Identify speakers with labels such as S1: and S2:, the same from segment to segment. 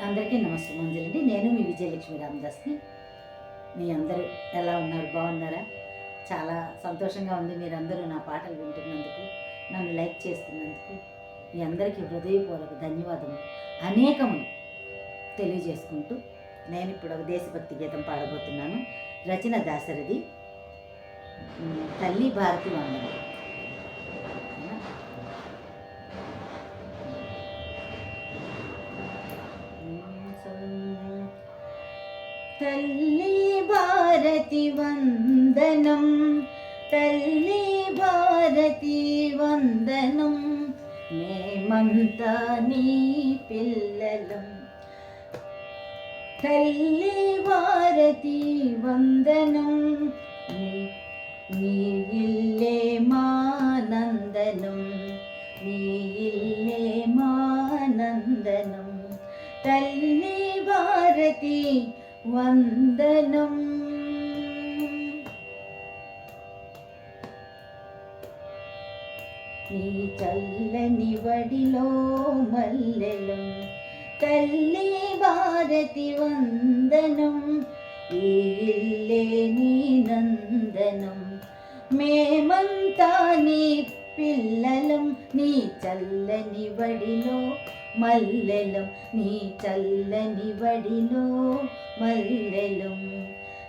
S1: అందరికీ నమస్కారం. నేను మీ విజయలక్ష్మి రామదాస్ని. మీ అందరూ ఎలా ఉన్నారు? బాగున్నారా? చాలా సంతోషంగా ఉంది మీరందరూ నా పాటలు వింటున్నందుకు, నన్ను లైక్ చేస్తున్నందుకు మీ అందరికీ హృదయపూర్వక ధన్యవాదములు అనేకములు తెలియజేసుకుంటూ నేను ఇప్పుడు ఒక దేశభక్తి గీతం పాడబోతున్నాను. రచన దాశరథి. తల్లి భారతి వందనం. తల్లి భారతి వందనం, తల్లి భారతి వందనం, మేమంతా నీ పిల్లలం. తల్లి భారతి వందనం, నీ ఇల్లే మానందనం, నీ ఇల్లే మానందనం. తల్లి భారతి వందనం. నీ చల్లని వడిలో మల్లెలం, తల్లి భారతి వందనం, ఈ ఇల్లే నీ నందనం, మేమంతా నీ పిల్లలం. నీ చల్లని వడిలో మల్లెలం, నీ చల్లని వడిలో మల్లెలం.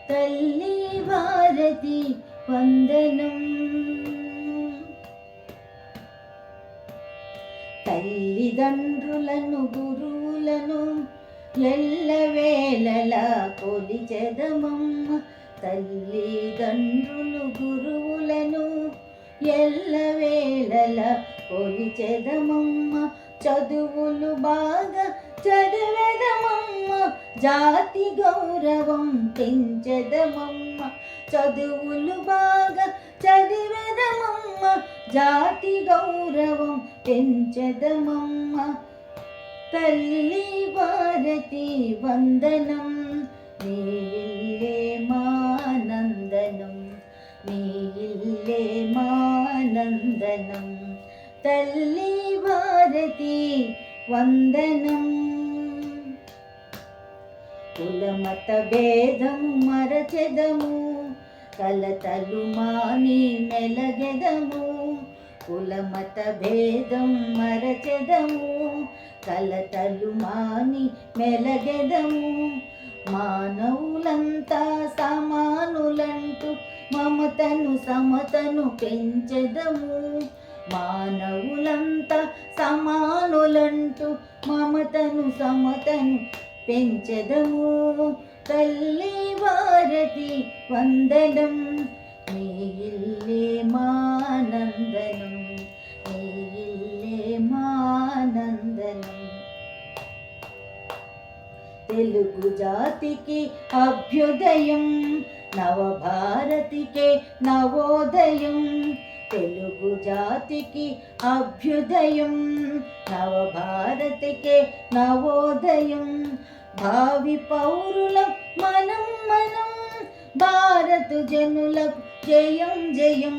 S1: తల్లి భారతి వందనం. తల్లిదండ్రులను గురువులను ఎల్లవేళలా కొలిచెదమమ్మ. తల్లిదండ్రులు గురువులను ఎల్లవేళలా కొలిచెదమమ్మ. చదువులు బాగా చదివెదమమ్మ, జాతి గౌరవం పెంచెదమమ్మ. చదువులు బాగా చదివెదమమ్మ, జాతి గౌరవం పెంచెదమమ్మ. తల్లి భారతి వందనం, నీ ఇల్లే మానందనం, నీ ఇల్లే మానందనం. తల్లి భారతి వందనం. కులమత భేదము మరచెదము, కలతలు మాని మెలగెదము. కులమత భేదం మరచెదము, కలతలు మాని మెలగెదము. మానవులంతా సమానులంటూ మమతను సమతను పెంచెదము. మానవులంతా సమానులంటూ మమతను సమతను పెంచెదము. తల్లి భారతి వందనం, నీ ఇల్లే మానందనం, నీ ఇల్లే మానందనం. తెలుగు జాతికి అభ్యుదయం, నవభారతికే నవోదయం. తెలుగు జాతికి అభ్యుదయం, నవభారతికే నవోదయం. భావి పౌరులం మనం మనం, భారత జనులకు జయం జయం.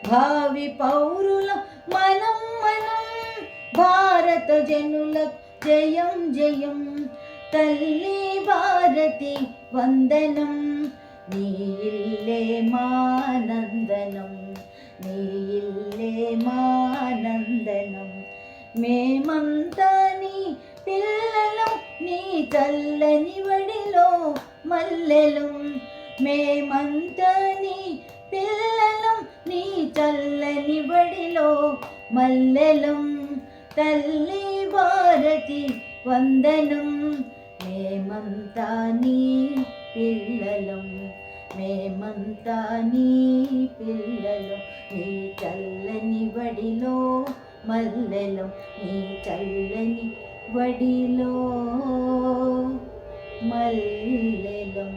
S1: భావి పౌరులం మనం మనం, భారత జనులకు జయం జయం. తల్లి భారతి వందనం, నీ ఇల్లే మానందనం, నీ ఇల్లే మానందనం. మేమంతా నీ పిల్లలం, నీ చల్లని వడిలో మల్లెలం. మేమంతా నీ పిల్లలం, నీ చల్లని వడిలో మల్లెలం. తల్లి భారతి వందనం, మేమంతా నీ పిల్లలం, మేమంతా నీ పిల్లలం. నీ చల్లని వడిలో మల్లెలం, నీ చల్లని వడిలో మల్లెలం.